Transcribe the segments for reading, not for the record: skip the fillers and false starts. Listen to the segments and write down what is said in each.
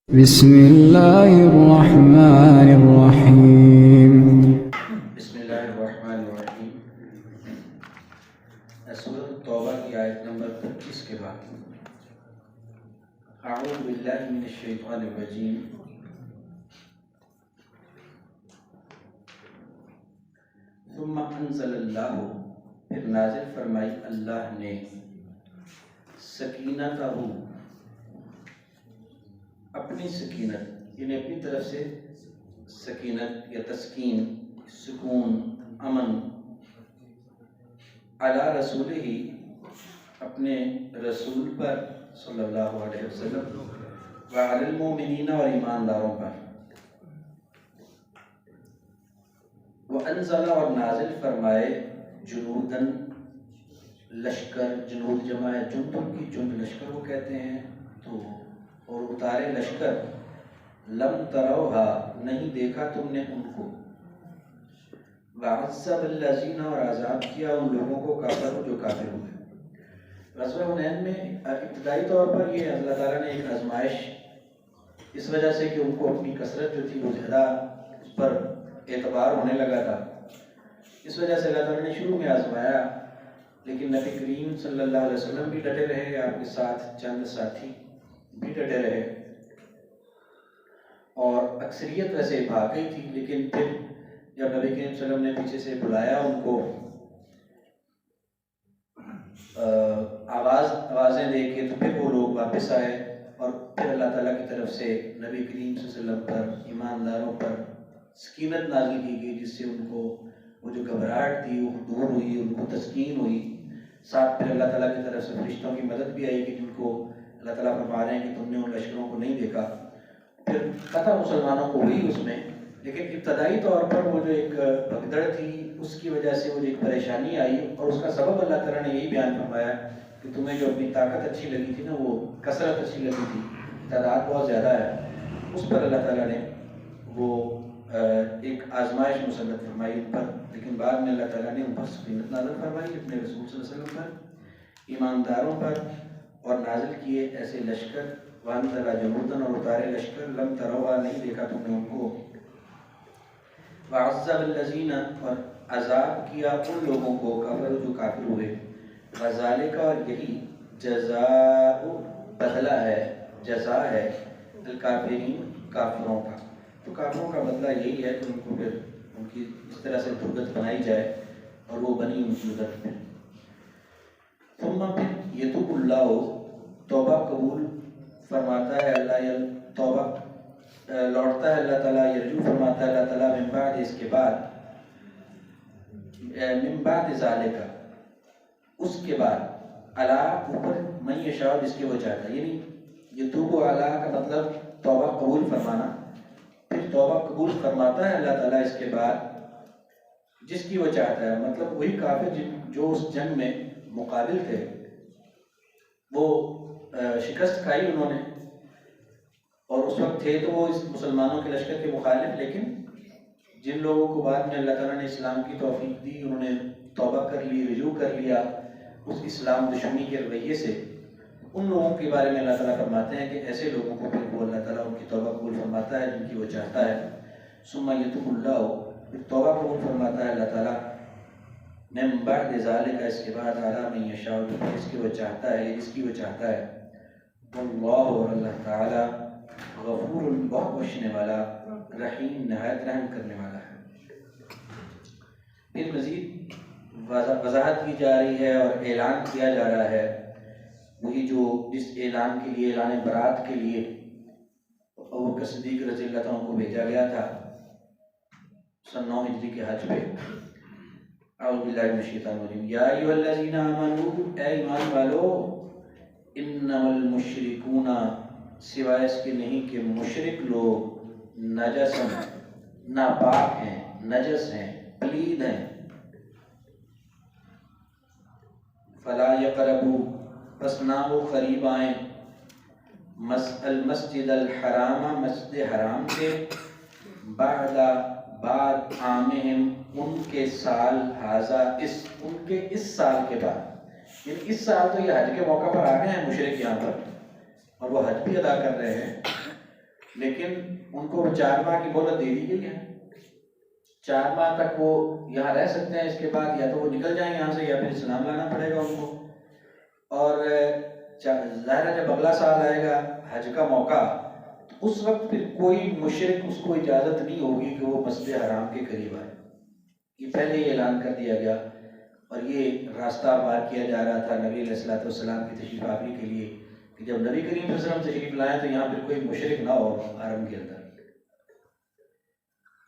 بسم اللہ الرحمن الرحیم بسم اللہ الرحمن الرحیم۔ سورۃ التوبہ کی آیت نمبر 25 کے بعد اعوذ باللہ من الشیطان الرجیم۔ ثم انزل اللہ، پھر نازل فرمائی اللہ نے، سکینتہ، اپنی سکینت، یعنی اپنی طرف سے سکینت یا تسکین، سکون، امن، علی رسول ہی، اپنے رسول پر صلی اللہ علیہ وسلم، وعلی المومنین، اور ایمانداروں پر، وانزل، اور نازل فرمائے، جنودن، لشکر، جنود جمع ہے جند کی، جند لشکر کو کہتے ہیں، تو اور اتارے لشکر، لم تروہا، نہیں دیکھا تم نے ان کو، وعذب الذین، اور عذاب کیا ان لوگوں کو، کافروا، جو کافر ہوئے۔ غزوہ حنین میں ابتدائی طور پر یہ اللہ تعالیٰ نے ایک آزمائش، اس وجہ سے کہ ان کو اپنی کثرت جو تھی وہ زیادہ اس پر اعتبار ہونے لگا تھا، اس وجہ سے اللہ تعالیٰ نے شروع میں آزمایا، لیکن نبی کریم صلی اللہ علیہ وسلم بھی ڈٹے رہے، آپ کے ساتھ چند ساتھی بھی ڈٹے رہے، اور اکثریت ویسے بھاگ گئی تھی، لیکن پھر جب نبی کریم صلی اللہ علیہ وسلم نے پیچھے سے بلایا ان کو، آوازیں دے کے، تو پھر وہ لوگ واپس آئے، اور پھر اللہ تعالیٰ کی طرف سے نبی کریم صلی اللہ علیہ وسلم پر، ایمانداروں پر سکینت نازل کی گئی، جس سے ان کو وہ جو گھبراہٹ تھی وہ دور ہوئی، ان کو تسکین ہوئی۔ ساتھ پھر اللہ تعالیٰ کی طرف سے فرشتوں کی مدد بھی آئی، کہ جن کو اللہ تعالیٰ فرما رہے ہیں کہ تم نے ان لشکروں کو نہیں دیکھا۔ پھر فتح مسلمانوں کو ہوئی اس میں، لیکن ابتدائی طور پر وہ جو ایک بھگدڑ تھی، اس کی وجہ سے وہ جو ایک پریشانی آئی، اور اس کا سبب اللہ تعالیٰ نے یہی بیان فرمایا کہ تمہیں جو اپنی طاقت اچھی لگی تھی نا، وہ کثرت اچھی لگی تھی، تعداد بہت زیادہ ہے، اس پر اللہ تعالیٰ نے وہ ایک آزمائش مسلط فرمائی ان پر، لیکن بعد میں اللہ تعالیٰ نے ان پر سکینت نازل فرمائی، اپنے رسول صلی اللہ علیہ وسلم پر، ایمانداروں پر، اور نازل کیے ایسے لشکر، وانزل جنودن، اور اتارے لشکر، لم تروہا، نہیں دیکھا تم نے ان کو، وعذب الذین، اور عذاب کیا ان لوگوں کو، کفروا، جو کافر ہوئے، وذالک، اور یہی جزاء، بدلہ ہے، جزا ہے، الکافرین، کافروں کا، تو کافروں کا بدلہ یہی ہے کہ ان کو پھر ان کی اس طرح سے درگت بنائی جائے، اور وہ بنی ان کی درگت میں۔ ثم، پھر یتوب اللہ، توبہ قبول فرماتا ہے اللہ، توبہ لوٹتا ہے اللہ تعالیٰ، یرجو فرماتا ہے اللہ تعالیٰ، من بعد، اس کے بعد، من بعد ذالک، اس کے بعد، علی، اوپر، من یشاء، جس کے وہ چاہتا ہے، یعنی یتوب علی کا مطلب توبہ قبول فرمانا، پھر توبہ قبول فرماتا ہے اللہ تعالیٰ اس کے بعد، جس کی وہ چاہتا ہے، مطلب وہی کافر جو اس جنگ میں مقابل تھے، وہ شکست کھائی انہوں نے، اور اس وقت تھے تو وہ اس مسلمانوں کے لشکر کے مخالف، لیکن جن لوگوں کو بعد میں اللہ تعالیٰ نے اسلام کی توفیق دی، انہوں نے توبہ کر لی، رجوع کر لیا اس اسلام دشمنی کے رویے سے، ان لوگوں کے بارے میں اللہ تعالیٰ فرماتے ہیں کہ ایسے لوگوں کو پھر وہ اللہ تعالیٰ ان کی توبہ قبول فرماتا ہے، جن کی وہ چاہتا ہے۔ ثم یتوب اللہ، پھر توبہ قبول فرماتا ہے اللہ تعالیٰ، من بعد ذالک، اس کے بعد، علی من یشاء، جس کی وہ چاہتا ہے، جس کی وہ چاہتا ہے، واللہ، اور اللہ تعالیٰ، غفور، بہت بخشنے والا، رحیم، نہایت رحم کرنے والا ہے۔ پھر مزید وضاحت کی جا رہی ہے اور اعلان کیا جا رہا ہے، وہی جو جس اعلان کے لیے، اعلان برات کے لیے ابوبکر صدیق رضی اللہ عنہ کو بھیجا گیا تھا سن 9 ہجری کے حج پہ۔ اعوذ باللہ من الشیطان الرجیم، یا ایھا الذین آمنوا، اے ایمان والو، انما المشرکون، سوائے اس کے نہیں کہ مشرک لوگ، نجسن، ناپاک ہیں، نجس ہیں، پلید ہیں، فلا یقربوا، پس نہ وہ قریب آئیں، المسجد الحرام، مسجد حرام کے، بعد عامہم، ان کے سال، ھذا، ان کے اس سال کے بعد، یعنی اس سال تو یہ حج کے موقع پر آ گئے ہیں مشرک یہاں پر، اور وہ حج بھی ادا کر رہے ہیں، لیکن ان کو 4 ماہ کی مہلت دے دی گئی ہے، 4 ماہ تک وہ یہاں رہ سکتے ہیں، اس کے بعد یا تو وہ نکل جائیں یہاں سے یا پھر اسلام لانا پڑے گا ان کو۔ اور ظاہر ہے جب اگلا سال آئے گا حج کا موقع، تو اس وقت پھر کوئی مشرک اس کو اجازت نہیں ہوگی کہ وہ مسجد حرام کے قریب آئے۔ یہ پہلے ہی اعلان کر دیا گیا، اور یہ راستہ پار کیا جا رہا تھا نبی علیہ الصلوۃ والسلام کی تشریف آوری کے لیے کہ جب نبی کریم صلی اللہ علیہ وسلم تشریف لائیں تو یہاں پھر کوئی مشرک نہ ہو حرم کے اندر،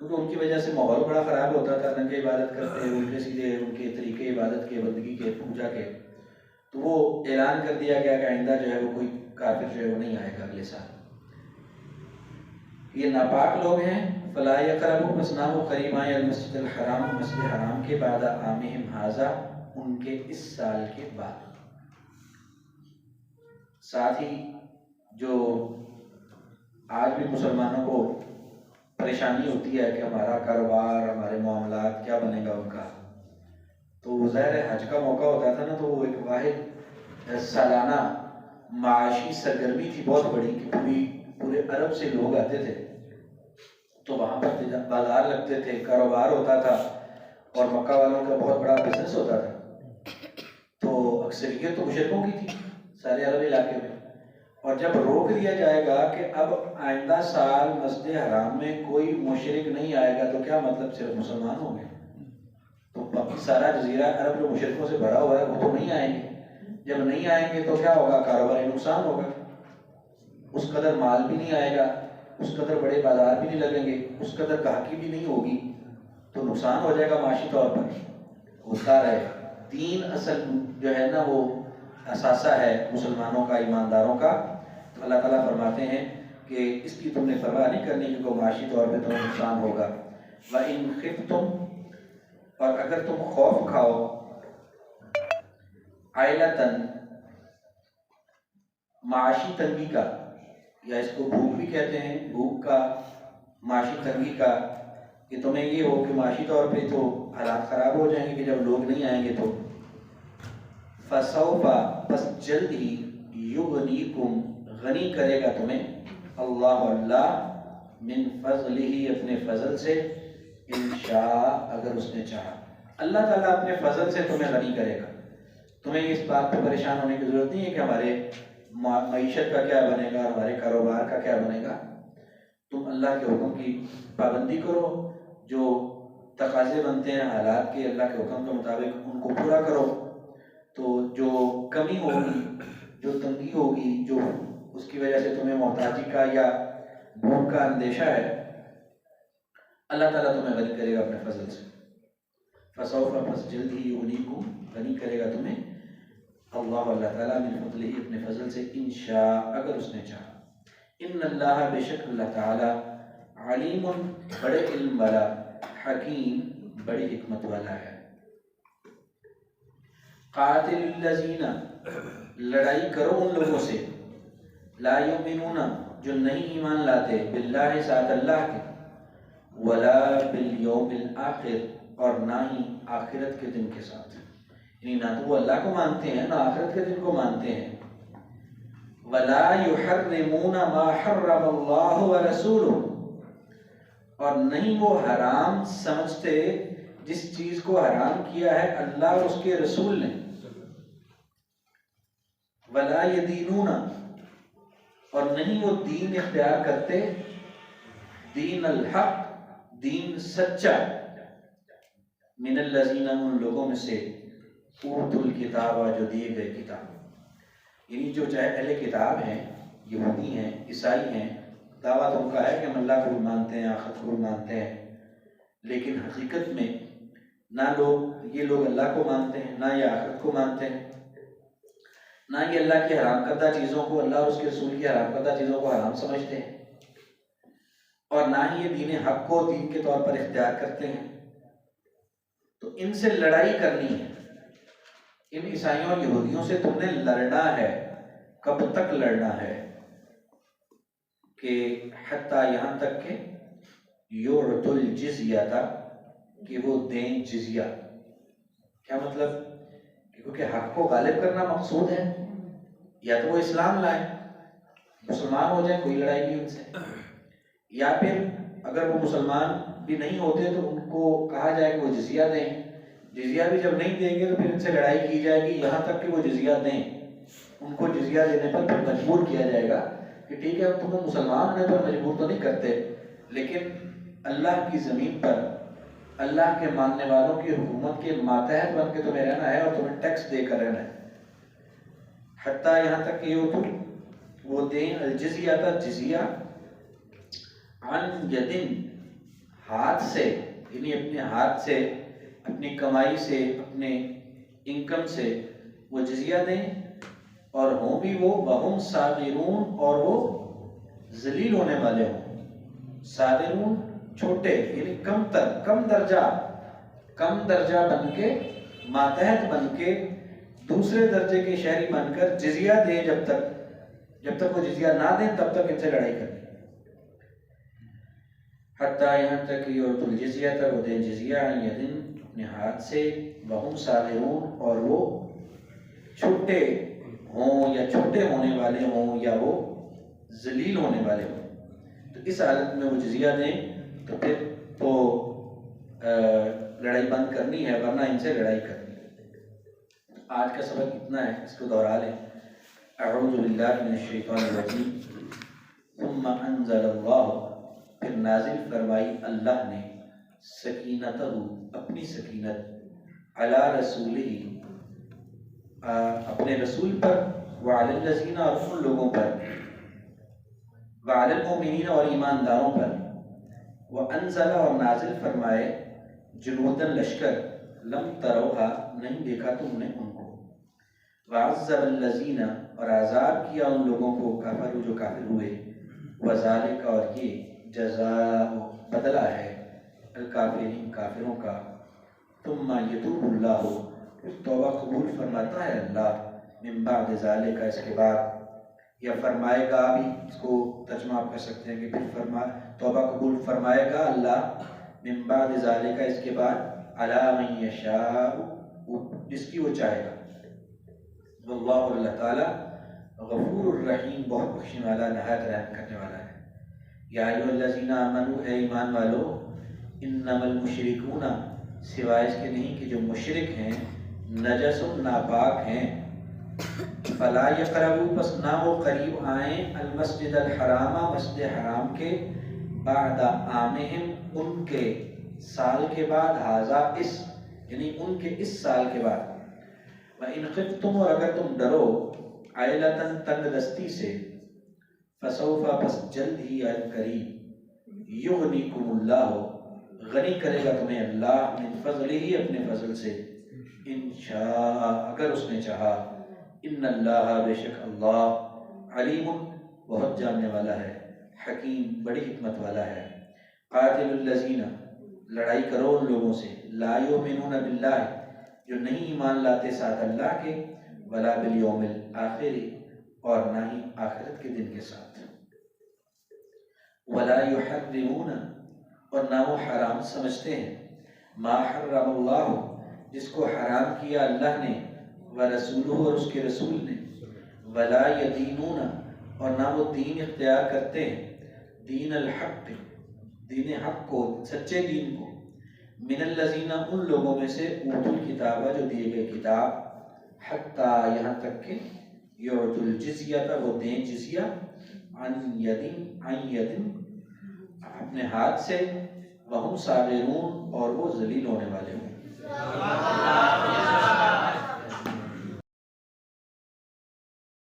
کیونکہ ان کی وجہ سے ماحول بڑا خراب ہوتا تھا، ننگے عبادت کرتے الٹے سیدھے ان کے طریقے عبادت کے، بندگی کے، پوجا کے۔ تو وہ اعلان کر دیا گیا کہ آئندہ جو ہے وہ کوئی کافر جو ہے وہ نہیں آئے گا اگلے سال۔ یہ ناپاک لوگ ہیں، فلا یقربوا، بس نہ وہ قریب آئیں المسجد الحرام، مسجد حرام کے، بعد عامہم ھذا، ان کے اس سال کے بعد۔ ساتھ ہی جو آج بھی مسلمانوں کو پریشانی ہوتی ہے کہ ہمارا کاروبار، ہمارے معاملات کیا بنے گا ان کا، تو ظاہر ہے حج کا موقع ہوتا تھا نا، تو وہ ایک واحد سالانہ معاشی سرگرمی تھی بہت بڑی کہ پورے عرب سے لوگ آتے تھے، تو وہاں پر بازار لگتے تھے، کاروبار ہوتا تھا، اور مکہ والوں کا بہت بڑا بزنس ہوتا تھا، تو اکثریت تو مشرکوں کی تھی سارے عرب علاقے میں۔ اور جب روک دیا جائے گا کہ اب آئندہ سال مسجد حرام میں کوئی مشرک نہیں آئے گا، تو کیا مطلب صرف مسلمان ہوں گے؟ تو باقی سارا جزیرہ عرب جو مشرکوں سے بھرا ہوا ہے وہ تو نہیں آئیں گے، جب نہیں آئیں گے تو کیا ہوگا؟ کاروباری نقصان ہوگا، اس قدر مال بھی نہیں آئے گا، اس قدر بڑے بازار بھی نہیں لگیں گے، اس قدر گاہکی بھی نہیں ہوگی، تو نقصان ہو جائے گا معاشی طور پر۔ ہوتا رہے، دین اصل جو ہے نا وہ اثاثہ ہے مسلمانوں کا، ایمانداروں کا، تو اللہ تعالیٰ فرماتے ہیں کہ اس کی تم نے پرواہ نہیں کرنی کیونکہ معاشی طور پہ تمہیں نقصان ہوگا۔ وَإِنْ خِفْتُمْ، اور اگر تم خوف کھاؤ، عَيْلَةً، معاشی تنگی کا، یا اس کو بھوک بھی کہتے ہیں، بھوک کا، معاشی تنگی کا، کہ تمہیں یہ ہو کہ معاشی طور پہ تو حالات خراب ہو جائیں گے کہ جب لوگ نہیں آئیں گے تو، فَسَوْفَ، بس جلد ہی، یغنیکم، غنی کرے گا تمہیں اللہ، اللہ، من فضلہ، اپنے فضل سے، انشاء، اگر اس نے چاہا۔ اللہ تعالیٰ اپنے فضل سے تمہیں غنی کرے گا، تمہیں اس بات پہ پریشان ہونے کی ضرورت نہیں ہے کہ ہمارے معیشت کا کیا بنے گا، ہمارے کاروبار کا کیا بنے گا۔ تم اللہ کے حکم کی پابندی کرو، جو تقاضے بنتے ہیں حالات کے اللہ کے حکم کے مطابق ان کو پورا کرو، تو جو کمی ہوگی، جو تنگی ہوگی، جو اس کی وجہ سے تمہیں محتاجی کا یا بھوک کا اندیشہ ہے، اللہ تعالیٰ تمہیں غنی کرے گا اپنے فضل سے۔ فسوف، پس جلد ہی، یغنیکم، غنی کرے گا تمہیں اللہ، اللہ تعالیٰ، من فضلہ، اپنے فضل سے، انشاء، اگر اس نے چاہا۔ ان اللہ، بے شک اللہ تعالیٰ، علیم، بڑے علم والا، حکیم، بڑی حکمت والا ہے۔ قاتل الذین، لڑائی کرو ان لوگوں سے، لا یؤمنون، جو نہیں ایمان لاتے، باللہ، ساتھ اللہ کے، ولا بالیوم الآخر، اور نہ ہی آخرت کے دن کے ساتھ، یعنی نہ تو وہ اللہ کو مانتے ہیں نہ آخرت کے دن کو مانتے ہیں۔ ولا یحرمون ما حرم اللہ ورسولہ، اور نہیں وہ حرام سمجھتے جس چیز کو حرام کیا ہے اللہ اور اس کے رسول نے۔ ولا یدینون، اور نہیں وہ دین اختیار کرتے، دین الحق، دین سچا، من الذین، ان لوگوں میں سے، اوتوا الکتاب، جو دیے گئے کتاب، یعنی جو چاہے اہل کتاب ہیں، یہودی ہیں، عیسائی ہیں، دعویٰ تو ان کا ہے کہ ہم اللہ کو بھی مانتے ہیں، آخرت کو بھی مانتے ہیں، لیکن حقیقت میں نہ یہ لوگ اللہ کو مانتے ہیں، نہ یہ آخرت کو مانتے ہیں، نہ یہ اللہ کی حرام کردہ چیزوں کو، اللہ اور اس کے رسول کی حرام کردہ چیزوں کو حرام سمجھتے ہیں، اور نہ ہی یہ دین حق کو دین کے طور پر اختیار کرتے ہیں۔ تو ان سے لڑائی کرنی ہے، ان عیسائیوں اور یہودیوں سے تم نے لڑنا ہے۔ کب تک لڑنا ہے؟ کہ حتیٰ، یہاں تک کہ، یعطوا الجزیہ، کہ وہ دیں جزیہ۔ کیا مطلب؟ کیونکہ حق کو غالب کرنا مقصود ہے، یا تو وہ اسلام لائیں، مسلمان ہو جائیں، کوئی لڑائی نہیں ان سے، یا پھر اگر وہ مسلمان بھی نہیں ہوتے تو ان کو کہا جائے کہ وہ جزیہ دیں. جزیہ بھی جب نہیں دیں گے تو پھر ان سے لڑائی کی جائے گی یہاں تک کہ وہ جزیہ دیں. ان کو جزیہ دینے پر پھر مجبور کیا جائے گا کہ ٹھیک ہے تمہیں مسلمان ہونے پر مجبور تو نہیں کرتے لیکن اللہ کی زمین پر اللہ کے ماننے والوں کی حکومت کے ماتحت بن کے تمہیں رہنا ہے اور تمہیں ٹیکس دے کر رہنا ہے. حتیٰ یہاں تک کہ وہ دیں الجزیہ تھا جزیہ عن یدن ہاتھ سے یعنی اپنے ہاتھ سے اپنی کمائی سے اپنے انکم سے وہ جزیہ دیں اور ہوں بھی وہ وہم صاغرون اور وہ ذلیل ہونے والے ہوں. صاغرون چھوٹے یعنی کم درجہ بن کے ماتحت بن کے دوسرے درجے کے شہری بن کر جزیہ دیں جب تک وہ جزیہ نہ دیں تب تک ان سے لڑائی کرنی. حتیٰ یہاں تک کہ یعطوا الجزیہ تک وہ دیں جزیہ عن یدن اپنے ہاتھ سے وہم صاغرون اور وہ چھوٹے ہوں یا چھوٹے ہونے والے ہوں یا وہ ذلیل ہونے والے ہوں. تو اس حالت میں وہ جزیہ دیں تو پھر تو لڑائی بند کرنی ہے ورنہ ان سے لڑائی کرنی ہے. آج کا سبق اتنا ہے اس کو دوہرا لیں. اعوذ باللہ من الشیطان الرجیم. ثم انزل اللہ پھر نازل فرمائی اللہ نے سکینتہ اپنی سکینت علی رسولہ اپنے رسول پر وعلی الذین اور ان لوگوں پر وعلی المؤمنین اور ایمانداروں پر وانزل اور نازل فرمائے جنوداً لشکر لم تروہا نہیں دیکھا تم نے ان کو وعذب الذین اور عذاب کیا ان لوگوں کو کافروا جو کافر ہوئے وذالک اور یہ جزاء بدلہ ہے الکافرین کافروں کا. ثم یتوب اللہ پھر توبہ قبول فرماتا ہے اللہ من بعد ذالک اس کے بعد یا فرمائے گا بھی اس کو ترجمہ آپ کر سکتے ہیں کہ پھر توبہ قبول فرمائے گا اللہ من بعد ذالک اس کے بعد علی من یشاء جس کی وہ چاہے گا. واللہ اللہ تعالی غفور الرحیم بہت بخشنے والا نہایت رحم کرنے والا ہے. یا ایھا الذین آمنوا اے ایمان والو انما المشرکون سوائے اس کے نہیں کہ جو مشرک ہیں نجس ناپاک ہیں فلا یقربوا پس نہ وہ قریب آئیں المسجد الحرام مسجد حرام کے بعد عامہم ان کے سال کے بعد ھذا اس یعنی ان کے اس سال کے بعد. وَإِنْ خِفْتُمْ اور اگر تم ڈرو عَيْلَةً تنگ دستی سے فسوف پس جلد ہی قریب یغنیکم اللہ غنی کرے گا تمہیں اللہ من فضلہ ہی اپنے فضل سے انشاء اگر اس نے چاہا. ان اللہ بے شک اللہ علیم بہت جاننے والا ہے حکیم بڑی حکمت والا ہے. قاتل الذین لڑائی کرو ان لوگوں سے لا یؤمنون باللہ جو نہیں ایمان لاتے ساتھ اللہ کے ولا بالیوم الآخر اور نہ ہی آخرت کے دن کے ساتھ. ولا یحرمون اور نہ وہ حرام سمجھتے ہیں ما حرم اللہ جس کو حرام کیا اللہ نے ورسولہ اور اس کے رسول نے. ولا یدینون اور نہ وہ دین اختیار کرتے ہیں دین الحق دین حق کو سچے دین کو من الذین ان لوگوں میں سے اوتوا الکتاب جو دیے گئے کتاب حتیٰ یہاں تک کہ یعطوا الجزیہ وہ دیں جزیہ عن یدن اپنے ہاتھ سے وہم صاغرون اور وہ ذلیل ہونے والے ہوں.